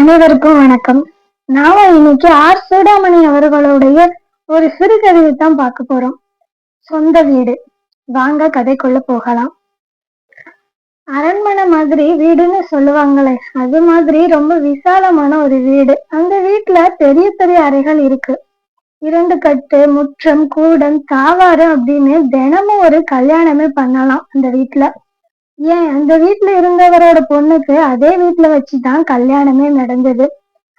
அனைவருக்கும் வணக்கம். நாம இன்னைக்கு ஆர் சூடாமணி அவர்களுடைய ஒரு சிறுகதையை தான் பார்க்க போறோம். சொந்த வீடு. வாங்க கதைக்குள்ள போகலாம். அரண்மனை மாதிரி வீடுன்னு சொல்லுவாங்களே, அது மாதிரி ரொம்ப விசாலமான ஒரு வீடு. அந்த வீட்டுல பெரிய பெரிய அறைகள் இருக்கு. 2 கட்டு, முற்றம், கூடம், தாவாறு அப்படின்னு தினமும் ஒரு கல்யாணமே பண்ணலாம் அந்த வீட்டுல. ஏன் அந்த வீட்டுல இருந்தவரோட பொண்ணுக்கு அதே வீட்டுல வச்சுதான் கல்யாணமே நடந்தது.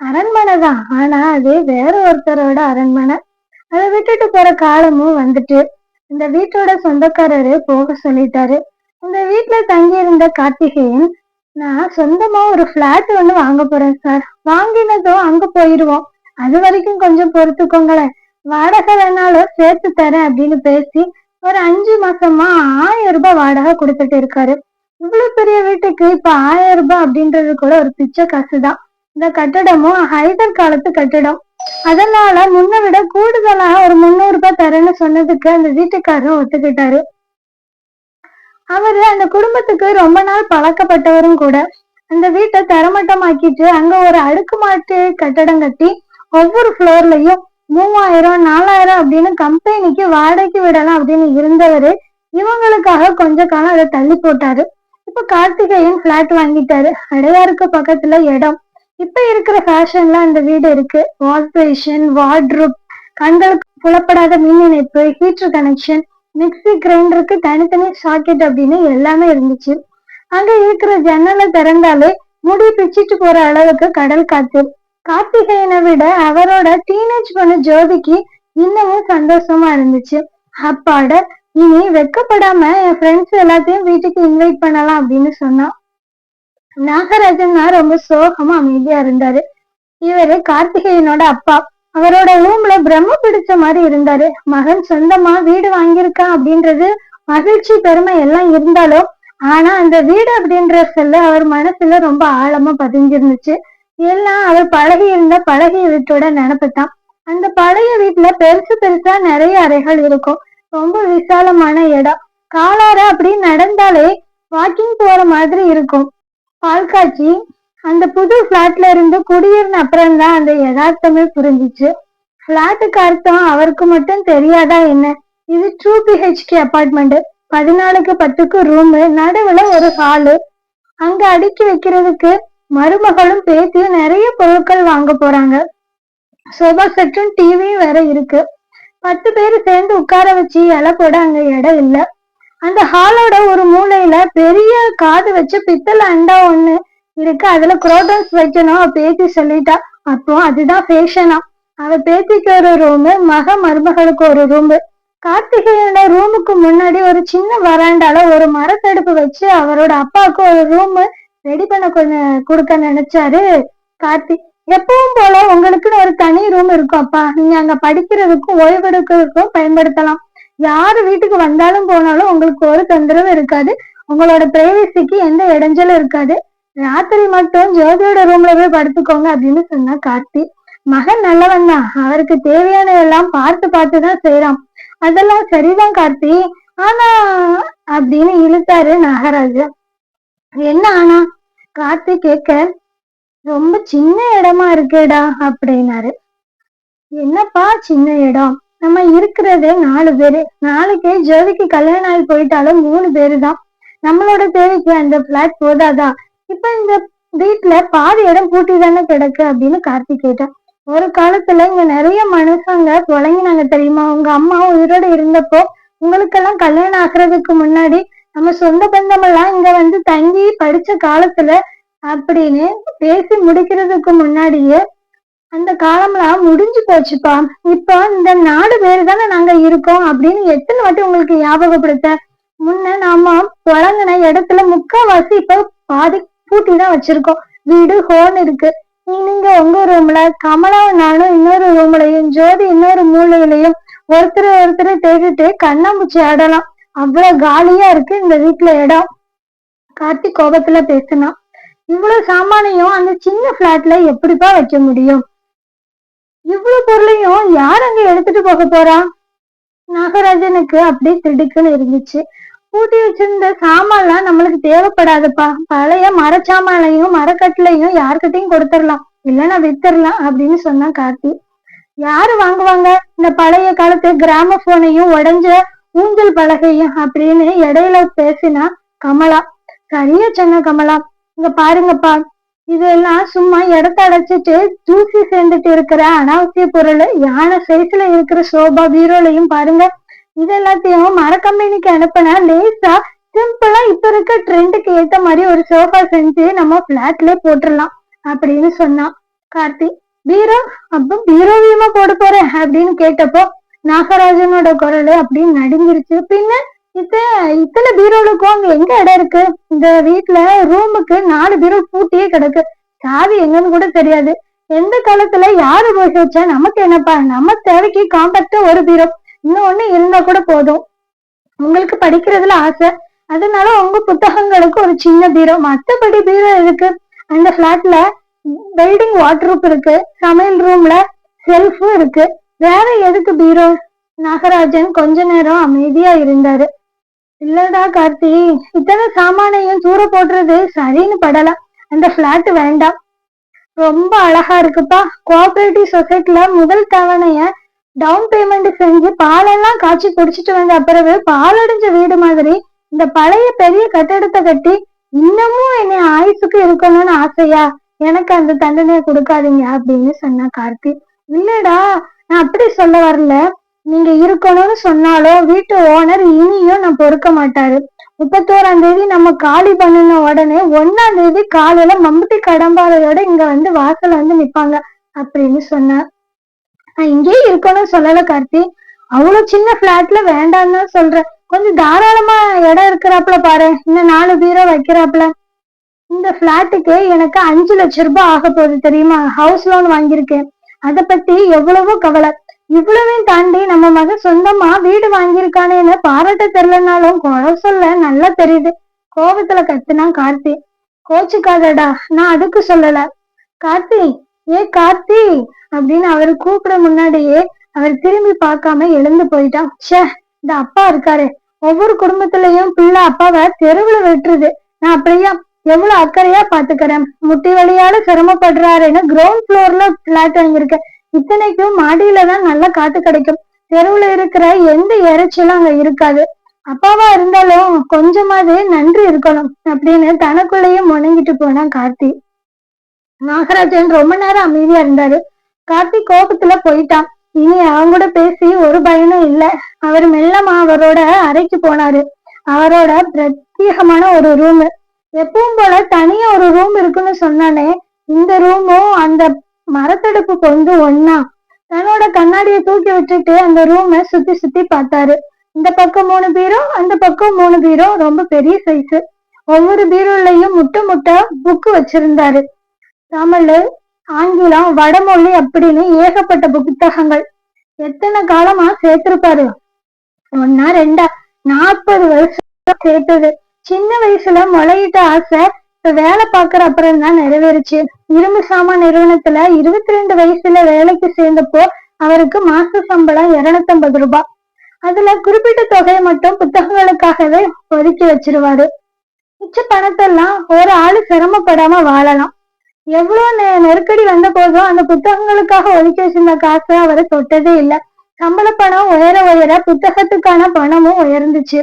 அரண்மனை தான், ஆனா அது வேற ஒருத்தரோட அரண்மனை. அதை விட்டுட்டு போற காலமும் வந்துட்டு இந்த வீட்டோட சொந்தக்காரரு போக சொல்லிட்டாரு. இந்த வீட்டுல தங்கி இருந்த கார்த்திகேயன், நான் சொந்தமா ஒரு பிளாட் ஒண்ணு வாங்க போறேன் சார், வாங்கினதும் அங்க போயிடுவோம், அது வரைக்கும் கொஞ்சம் பொறுத்துக்கோங்களேன், வாடகை வேணாலும் சேர்த்து தரேன் அப்படின்னு பேசி ஒரு 5 மாசமா 1000 ரூபாய் வாடகை கொடுத்துட்டு இருக்காரு. இவ்வளவு பெரிய வீட்டுக்கு இப்ப 1000 ரூபாய் அப்படின்றது கூட ஒரு பிச்சை காசுதான். இந்த கட்டடமும் ஹைதர் காலத்து கட்டடம். அதனால முன்ன விட கூடுதலா ஒரு 300 ரூபாய் தரேன்னு சொன்னதுக்கு அந்த வீட்டுக்காரரும் ஒத்துக்கிட்டாரு. அவரு அந்த குடும்பத்துக்கு ரொம்ப நாள் பழக்கப்பட்டவரும் கூட. அந்த வீட்டை தரமட்டமாக்கிட்டு அங்க ஒரு அடுக்குமாட்டு கட்டடம் கட்டி ஒவ்வொரு ஃப்ளோர்லயும் 3000 4000 அப்படின்னு கம்பெனிக்கு வாடகைக்கு விடலாம் அப்படின்னு இருந்தவரு இவங்களுக்காக கொஞ்ச காலம் அதை தள்ளி போட்டாரு. இப்ப கார்த்திகேயன் பிளாட் வாங்கிட்டாரு. அடையாருக்கு பக்கத்துல இடம். இப்ப இருக்கிற ஃபேஷன்ல அந்த வீடு இருக்கு. வாஷ் பேஷன், வார்ட்ரூப், கண்களுக்கு புலப்படாத மின் இணைப்பு, ஹீட்டர் கனெக்ஷன், மிக்சி, கிரைண்டருக்கு தனித்தனி சாக்கெட் அப்படின்னு எல்லாமே இருந்துச்சு. அங்க இருக்கிற ஜன்னலை திறந்தாலே முடி பிச்சுட்டு போற அளவுக்கு கடல் காத்து. கார்த்திகேயனை விட அவரோட டீனேஜ் பொண்ணு ஜோதிக்கு இன்னமும் சந்தோஷமா இருந்துச்சு. அப்பாட, இனி வெக்கப்படாம என் ஃப்ரெண்ட்ஸ் எல்லாத்தையும் வீட்டுக்கு இன்வைட் பண்ணலாம் அப்படின்னு சொன்னான். நாகராஜன் தான் ரொம்ப சோகமா அமைதியா இருந்தாரு. இவரு கார்த்திகேயனோட அப்பா. அவரோட ரூம்ல பிரம்ம பிடிச்ச மாதிரி இருந்தாரு. மகன் சொந்தமா வீடு வாங்கியிருக்கான் அப்படின்றது மகிழ்ச்சி, பெருமை எல்லாம் இருந்தாலும், ஆனா அந்த வீடு அப்படின்ற சொல்ல அவர் மனசுல ரொம்ப ஆழமா பதிஞ்சிருந்துச்சு. எல்லாம் அவர் பழகிய வீட்டோட நினைப்புதான். அந்த பழைய வீட்டுல பெருசு பெருசா நிறைய அறைகள் இருக்கும். ரொம்ப விசாலமான இடம். காலார அப்படி நடந்தாலே வாக்கிங் போற மாதிரி இருக்கும். பால்காட்சி. அந்த புது பிளாட்ல இருந்து குடியிருந்த அப்புறம்தான் அந்த யதார்த்தமே புரிஞ்சிச்சு. பிளாட்டுக்கு அர்த்தம் அவருக்கு மட்டும் தெரியாதா என்ன? இது 2 BHK அபார்ட்மெண்ட். 14க்கு 10க்கு ரூமு, நடுவுல ஒரு ஹாலு. அங்க அடுக்கி வைக்கிறதுக்கு மருமகளும் பேத்தியும் நிறைய பொருட்கள் வாங்க போறாங்க. சோபா செட்டும் டிவியும் வேற இருக்கு. 10 பேரு சேர்ந்து உட்கார வச்சு இலை போட அங்க இடம் இல்ல. அந்த ஹாலோட ஒரு மூலையில பெரிய காது வச்ச பித்தளை அண்டா ஒண்ணு இருக்கு. அதுல குரோட்டன்ஸ் வைக்கணும் பேத்தி சொல்லிட்டா. அப்போ அதுதான் ஃபேஷனா. அவ பேத்திக்கு ஒரு ரூமு, மருமகளுக்கு ஒரு ரூமு. கார்த்திகேயனோட ரூமுக்கு முன்னாடி ஒரு சின்ன வராண்டால ஒரு மரத்தடுப்பு வச்சு அவரோட அப்பாவுக்கு ஒரு ரூமு ரெடி பண்ண கொடுக்க நினைச்சாரு கார்த்திக். எப்பவும் போல உங்களுக்குன்னு ஒரு தனி ரூம் இருக்கும் அப்பா, நீங்க அங்க படிக்கிறதுக்கும் ஓய்வெடுக்கிறதுக்கும் பயன்படுத்தலாம். யாரு வீட்டுக்கு வந்தாலும் போனாலும் உங்களுக்கு ஒரு தொந்தரவு இருக்காது. உங்களோட பிரைவசிக்கு எந்த இடைஞ்சலும் இருக்காது. ராத்திரி மட்டும் ஜோதியோட ரூம்ல போய் படுத்துக்கோங்க அப்படின்னு சொன்னா கார்த்தி. மகன் நல்லவன் தான், அவருக்கு தேவையான எல்லாம் பார்த்துதான் செய்யறான். அதெல்லாம் சரிதான் கார்த்தி, ஆனா அப்படின்னு இழுத்தாரு நாகராஜா. என்ன ஆனா? கார்த்தி கேட்க, ரொம்ப சின்ன இடமா இருக்கேடா அப்படின்னாரு. என்னப்பா சின்ன இடம்? நம்ம இருக்கிறதே 4 பேரு. நாளைக்கே ஜோதிக்கு கல்யாணம் ஆகி போயிட்டாலும் 3 பேரு தான். நம்மளோட தேவைக்கு அந்த பிளாட் போதாதா? இப்ப இந்த வீட்டுல பாதி இடம் பூட்டி தானே கிடக்கு அப்படின்னு கார்த்திக் கேட்டான். ஒரு காலத்துல இங்க நிறைய மனுஷங்க தொலைங்கினாங்க தெரியுமா? உங்க அம்மா உயிரோட இருந்தப்போ உங்களுக்கெல்லாம் கல்யாணம் ஆகுறதுக்கு முன்னாடி நம்ம சொந்த பந்தம் எல்லாம் இங்க வந்து தங்கி படிச்ச காலத்துல அப்படின்னு பேசி முடிக்கிறதுக்கு முன்னாடியே அந்த காலம்லாம் முடிஞ்சு போச்சுப்பா. இப்போ இந்த 4 பேரு தானே நாங்க இருக்கோம் அப்படின்னு எத்தனை வாட்டி உங்களுக்கு ஞாபகப்படுத்த? முன்ன நாம தொடங்கின இடத்துல முக்காவாசி இப்ப பாதி பூட்டி தான் வச்சிருக்கோம். வீடு ஹோன் இருக்கு. நீங்க உங்க ரூம்ல, கமலாவும் நானும் இன்னொரு ரூம்லயும், ஜோதி இன்னொரு மூலையிலையும் ஒருத்தரை தேடிட்டு கண்ணாமூச்சி ஆடலாம். அவ்வளவு காலியா இருக்கு இந்த வீட்டுல இடம். கார்த்திக் கோபத்துல பேசினான். இவ்வளவு சாமானையும் அந்த சின்ன பிளாட்ல எப்படிப்பா வைக்க முடியும்? இவ்வளவு பொருளையும் யார் அங்க எடுத்துட்டு போக போறா? நாகராஜனுக்கு அப்படியே திடுக்குன்னு இருந்துச்சு. பூட்டி வச்சிருந்த சாமான்லாம் நம்மளுக்கு தேவைப்படாதுப்பா. பழைய மரச்சாமானையும் மரக்கட்டிலையும் யார்கிட்டையும் கொடுத்துடலாம். இல்லைன்னா வித்துடலாம் அப்படின்னு சொன்னா கார்த்தி. யாரு வாங்குவாங்க இந்த பழைய காலத்து கிராமபோனையும் உடைஞ்ச ஊஞ்சல் பலகையும் அப்படின்னு இடையில பேசினா கமலா. சரியா சொன்ன கமலா. இங்க பாருங்கப்பா, இதெல்லாம் சும்மா இடத்த அடைச்சிட்டு தூசி சேர்ந்துட்டு இருக்கிற அனாவசிய பொருள். யானை சைஸ்ல இருக்கிற சோபா பீரோலையும் பாருங்க. இது எல்லாத்தையும் மர கம்பெனிக்கு அனுப்பினா லேசா சிம்பிளா இப்ப இருக்க ட்ரெண்டுக்கு ஏத்த மாதிரி ஒரு சோஃபா செஞ்சு நம்ம பிளாட்ல போட்டுடலாம் அப்படின்னு சொன்னான் கார்த்தி. பீரோ? அப்ப பீரோவியமா போட போறேன் அப்படின்னு கேட்டப்போ நாகராஜனோட குரல் அப்படின்னு நடுங்கிருச்சு. பின்ன இத்தனை பீரோலுக்கும் அங்க எங்க இடம் இருக்கு? இந்த வீட்டுல ரூமுக்கு 4 பீரோ பூட்டியே கிடக்கு. சாவி எங்கன்னு கூட தெரியாது. எந்த காலத்துல யாரு போய் வச்சா நமக்கு என்னப்பா? நம்ம தேவைக்கு காம்பாக்டா ஒரு பீரோ இன்னொன்னு இருந்தா கூட போதும். உங்களுக்கு படிக்கிறதுல ஆசை, அதனால உங்க புத்தகங்களுக்கு ஒரு சின்ன பீரோ. மத்தபடி பீரோ இருக்கு. அந்த பிளாட்ல வெல்டிங் வாட்ரூப் இருக்கு, சமையல் ரூம்ல செல்ஃபும் இருக்கு. வேற எதுக்கு பீரோ? நாகராஜன் கொஞ்ச நேரம் அமைதியா இருந்தாரு. இல்லடா கார்த்தி, இத்தனை சாமானையும் தூர போடுறது சரின்னு படல. அந்த பிளாட் வேண்டாம். ரொம்ப அழகா இருக்குப்பா. கோஆபரேட்டிவ் சொசைட்டில முதல் தவணைய டவுன் பேமெண்ட் செஞ்சு பாலெல்லாம் காய்ச்சி குடிச்சிட்டு வந்த பிறகு பாலடைஞ்ச வீடு மாதிரி இந்த பழைய பெரிய கட்டடத்தை கட்டி இன்னமும் என்னை ஆயுசுக்கு இருக்கணும்னு ஆசையா? எனக்கு அந்த தண்டனையை கொடுக்காதீங்க அப்படின்னு சொன்னா கார்த்தி. இல்லடா, நான் அப்படி சொல்ல வரல. நீங்க இருக்கணும்னு சொன்னாலும் வீட்டு ஓனர் இனியும் நான் பொறுக்க மாட்டாரு. 31ஆம் தேதி நம்ம காலி பண்ணின உடனே 1ஆம் தேதி காலையில மம்புட்டி கடம்பாறையோட இங்க வந்து வாசல்ல வந்து நிப்பாங்க அப்படின்னு சொன்னார். நான் இங்கேயே இருக்கணும்னு சொல்லல கார்த்தி. அவ்வளவு சின்ன பிளாட்ல வேண்டாம்னு தான் சொல்றேன். கொஞ்சம் தாராளமா இடம் இருக்கிறாப்புல பாரு. இன்னும் 4 பீரோ வைக்கிறாப்புல. இந்த பிளாட்டுக்கு எனக்கு 5 லட்சம் ரூபாய் ஆக போகுது தெரியுமா? ஹவுஸ் லோன் வாங்கியிருக்கேன். அதை பத்தி எவ்வளவோ கவலை. இவ்வளவையும் தாண்டி நம்ம மகன் சொந்தமா வீடு வாங்கியிருக்கானேன்னு பாராட்ட தெரியலனாலும் குறை சொல்ல நல்லா தெரியுது. கோபத்துல கத்துனா கார்த்தி. கோச்சுக்காதடா, நான் அதுக்கு சொல்லல. கார்த்தி, ஏ கார்த்தி அப்படின்னு அவரு கூப்பிட முன்னாடியே அவர் திரும்பி பார்க்காம எழுந்து போயிட்டான். ச்சே, இந்த அப்பா இருக்காரு, ஒவ்வொரு குடும்பத்திலயும் பிள்ளை அப்பாவை தெருவுல வெட்டுறது. நான் அப்படியா எவ்வளவு அக்கறையா பாத்துக்கிறேன். முட்டி வழியால சிரமப்படுறாருன்னு கிரவுண்ட் ஃப்ளோர்ல பிளாட் வாங்கியிருக்கேன். இத்தனைக்கும் மாடியில தான் நல்ல காத்து கிடைக்கும். தெருவுல இருக்கிற எந்த இறைச்சலும் அங்க இருக்காது. அப்பாவா இருந்தாலும் கொஞ்சமாவது நன்றி இருக்கணும் அப்படின்னு தனக்குள்ளேயும் முணங்கிட்டு போனான் கார்த்தி. நாகராஜன் ரொம்ப நேரம் அமைதியா இருந்தாரு. கார்த்தி கோபத்துல போயிட்டான். இனி அவங்க கூட பேசி ஒரு பயனும் இல்ல. அவர் மெல்லமா அவரோட அறைக்கு போனாரு. அவரோட பிரத்யேகமான ஒரு ரூம். எப்பவும் போல தனியா ஒரு ரூம் இருக்குன்னு சொன்னானே, இந்த ரூமும் அந்த மரத்தடுப்பு கொண்டு ஒன்னா. தன்னோட கண்ணாடியை தூக்கி விட்டுட்டு அந்த ரூமை சுத்தி சுத்தி பார்த்தாரு. இந்த பக்கம் 3 பீரோ, அந்த பக்கம் 3 பீரோ, ரொம்ப பெரிய சைஸ். ஒவ்வொரு பீரோலையும் முட்டை முட்டை புக்கு வச்சிருந்தாரு. தமிழ், ஆங்கிலம், வடமொழி அப்படின்னு ஏகப்பட்ட புத்தகங்கள். எத்தனை காலமா சேர்த்திருப்பாரு? 1 2 40 வருஷம் சேர்த்தது. சின்ன வயசுல முளையிட்ட ஆசை இப்ப வேலை பாக்குற அப்புறம் தான் நிறைவேறுச்சு. இரும்பு சாமான் நிறுவனத்துல 22 வயசுல வேலைக்கு சேர்ந்தப்போ அவருக்கு மாச சம்பளம் 250 ரூபாய். அதுல குறிப்பிட்ட தொகையை மட்டும் புத்தகங்களுக்காகவே ஒதுக்கி வச்சிருவாரு. மிச்ச பணத்தெல்லாம் ஒரு ஆளு சிரமப்படாம வாழலாம். எவ்வளவு நெருக்கடி வந்த போதும் அந்த புத்தகங்களுக்காக ஒதுக்கி வச்சிருந்த காசை அவரை தொட்டதே இல்லை. சம்பள பணம் உயர உயர புத்தகத்துக்கான பணமும் உயர்ந்துச்சு.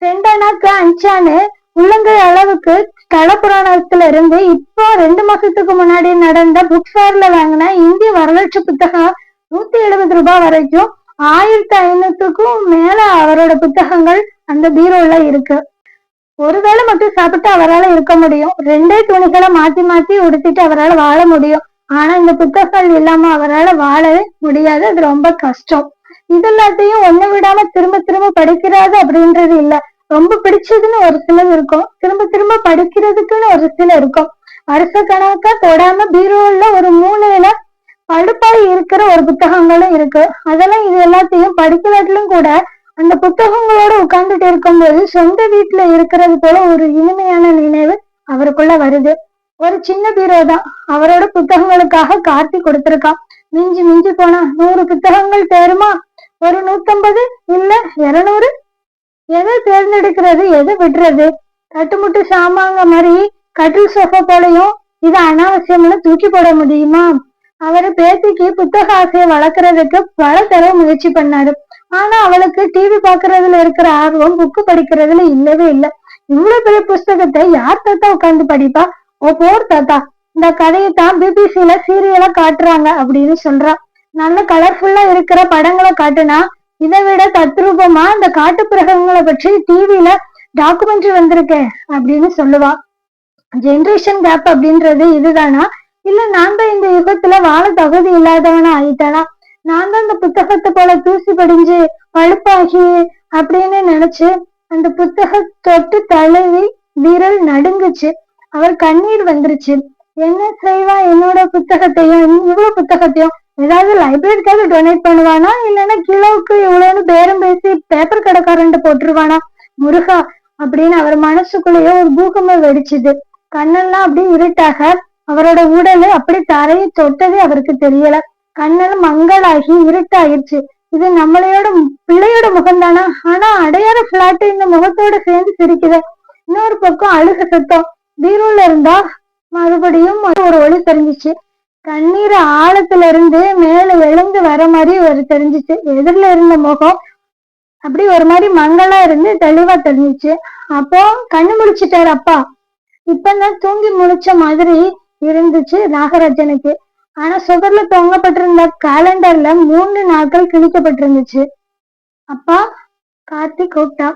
2 அண்ணாக்கு 5 ஆண்டு உள்ளங்கை அளவுக்கு ஸ்தல புராணத்துல இருந்து இப்போ 2 மாசத்துக்கு முன்னாடி நடந்த புக் ஃபேர்ல வாங்கின இந்திய வரலாற்று புத்தகம் 170 ரூபாய் வரைக்கும் 1500க்கும் மேல அவரோட புத்தகங்கள் அந்த பீரோல இருக்கு. ஒருவேளை மட்டும் சாப்பிட்டு அவரால் இருக்க முடியும். 2 துணிகளை மாத்தி மாத்தி உடுத்திட்டு அவரால் வாழ முடியும். ஆனா இந்த புத்தகங்கள் இல்லாம அவரால் வாழவே முடியாது. அது ரொம்ப கஷ்டம். இதெல்லாத்தையும் ஒண்ணு விடாம திரும்ப திரும்ப படிக்கிறாரு அப்படின்றது இல்ல. ரொம்ப பிடிச்சதுன்னு ஒரு சிலர் இருக்கும், திரும்ப திரும்ப படிக்கிறதுக்குன்னு ஒரு சில இருக்கும். வருஷ கணக்கா தொடாம பீரோல ஒரு மூலையில படுப்பாய் இருக்கிற ஒரு புத்தகங்களும் இருக்கு. அதெல்லாம் இது எல்லாத்தையும் படிக்கலாட்டிலும் கூட அந்த புத்தகங்களோட உட்கார்ந்துட்டு இருக்கும்போது சொந்த வீட்டுல இருக்கிறது போல ஒரு இனிமையான நினைவு அவருக்குள்ள வருது. ஒரு சின்ன பீரோ தான் அவரோட புத்தகங்களுக்காக கார்த்தி கொடுத்திருக்கான். மிஞ்சி மிஞ்சி போனா 100 புத்தகங்கள் தேருமா? ஒரு 150 இல்ல 200. எதை தேர்ந்தெடுக்கிறது, எதை விடுறது? தட்டுமுட்டு சாமாங்க மாதிரி கட்டில் சோஃபா போலையும் இது அனாவசியம்னு தூக்கி போட முடியுமா? அவரு பேத்திக்கு புத்தக ஆசையை வளர்க்கறதுக்கு பல தடவை முயற்சி பண்ணாரு. ஆனா அவளுக்கு டிவி பாக்குறதுல இருக்கிற ஆர்வம் புக்கு படிக்கிறதுல இல்லவே இல்லை. இவ்வளவு பெரிய புஸ்தகத்தை யார் தாத்தா உட்கார்ந்து படிப்பா? ஓ போர் தாத்தா, இந்த கதையைத்தான் பிபிசில சீரியலா காட்டுறாங்க அப்படின்னு சொல்றா. நல்ல கலர்ஃபுல்லா இருக்கிற படங்களை காட்டுனா இதை விட தத்ரூபமா இந்த காட்டு பிரகங்களை பற்றி டிவில டாக்குமெண்ட்ரி வந்திருக்கே அப்படின்னு சொல்லுவா. ஜெனரேஷன் கேப் அப்படின்றது இதுதானா? இல்ல நான் தான் இந்த யுகத்துல வாழ தகுதி இல்லாதவனா ஆயிட்டானா? நான் தான் இந்த புத்தகத்தை போல தூசி படிஞ்சு பழுப்பாகி அப்படின்னு நினைச்சு அந்த புத்தக தொட்டு தழுவி விரல் நடுங்குச்சு. அவர் கண்ணீர் வந்துருச்சு. என்ன செய்வா என்னோட புத்தகத்தையும், இவ்வளவு புத்தகத்தையும்? ஏதாவது லைப்ரரிக்காவது டொனேட் பண்ணுவானா? இல்லைன்னா கிலோவுக்கு இவ்வளவுன்னு பேரம் பேசி பேப்பர் கடைக்காரன்ட்டு போட்டுருவானா? முருகா அப்படின்னு அவர் மனசுக்குள்ளேயே ஒரு பூகம்பம் வெடிச்சுது. கண்ணெல்லாம் அப்படி இருட்டாக, அவரோட உடலு அப்படி தரையை தொட்டதே அவருக்கு தெரியல. கண்ணெல்லாம் மங்களாகி இருட்டாயிருச்சு. இது நம்மளையோட பிள்ளையோட முகம்தானா? ஆனா அடையாள பிளாட் இந்த முகத்தோட சேர்ந்து சிரிக்குது. இன்னொரு பக்கம் அழுக சத்தம் பீரோல இருந்தா மறுபடியும் ஒரு ஒளி தெரிஞ்சிச்சு. கண்ணீர் ஆழத்துல இருந்து மேல எழுந்து வர மாதிரி ஒரு தெரிஞ்சிச்சு. எதிரில இருந்த முகம் அப்படி ஒரு மாதிரி மங்களா இருந்து தெளிவா தெரிஞ்சிச்சு. அப்போ கண்ணு முழிச்சிட்டாரு அப்பா. இப்பதான் தூங்கி முழிச்ச மாதிரி இருந்துச்சு நாகராஜனுக்கு. ஆனா சுவர்ல தொங்கப்பட்டிருந்த காலண்டர்ல 3 நாட்கள் கிழிக்கப்பட்டிருந்துச்சு. அப்பா, கார்த்தி கூப்பிட்டா.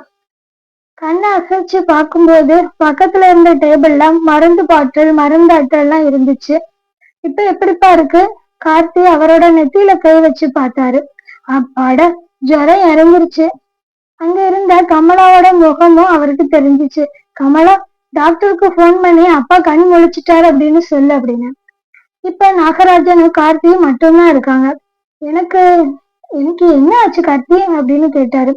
கண்ணை அசைச்சு பார்க்கும்போது பக்கத்துல இருந்த டேபிள்ல மருந்து பாட்டில் மருந்து அட்டை எல்லாம் இருந்துச்சு. இப்ப எப்படிப்பா இருக்கு? கார்த்தி அவரோட நெத்தியில கை வச்சு பார்த்தாரு. அப்பாட, ஜுரம் இறங்கிருச்சு. அங்க இருந்த கமலாவோட முகமும் அவருக்கு தெரிஞ்சிச்சு. கமலா, டாக்டருக்கு போன் பண்ணி அப்பா கண் முழிச்சிட்டாரு அப்படின்னு சொல்லு அப்படின்னு. இப்ப நாகராஜனும் கார்த்தியும் மட்டும்தான் இருக்காங்க. எனக்கு எனக்கு என்ன ஆச்சு கார்த்தி அப்படின்னு கேட்டாரு.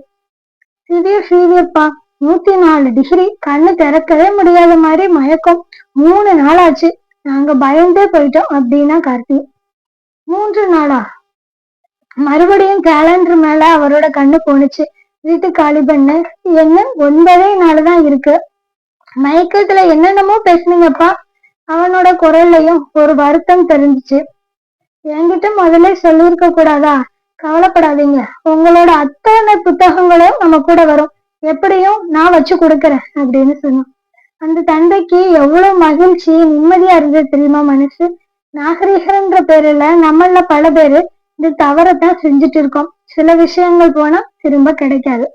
ஃபீவர்ப்பா, 104 டிகிரி, கண்ணு திறக்கவே முடியாத மாதிரி மயக்கம், 3 நாள் ஆச்சு. நாங்க பயந்தே போயிட்டோம் அப்படின்னா கார்த்தி. 3 நாளா? மறுபடியும் கேலண்டர் மேல அவரோட கண்ணு போனுச்சு. வீட்டு காலி பண்ண என்ன 9 நாள் இருக்கு. மயக்கத்துல என்னென்னமோ பேசுனீங்கப்பா. அவனோட குரல்லையும் ஒரு வருத்தம் தெரிஞ்சிச்சு. என்கிட்ட முதல்ல சொல்லியிருக்க கூடாதா? கவலைப்படாதீங்க, உங்களோட அத்தனை புத்தகங்களும் நம்ம கூட வரும். எப்படியும் நான் வச்சு கொடுக்கறேன் அப்படின்னு சொன்னான். அந்த தந்தைக்கு எவ்வளவு மகிழ்ச்சி நிம்மதியா இருந்தது தெரியுமா மனசு? நாகரீகன்ற பேருல நம்மள பல பேரு இந்த தவறத்தான் செஞ்சுட்டு இருக்கோம். சில விஷயங்கள் போனா திரும்ப கிடைக்காது.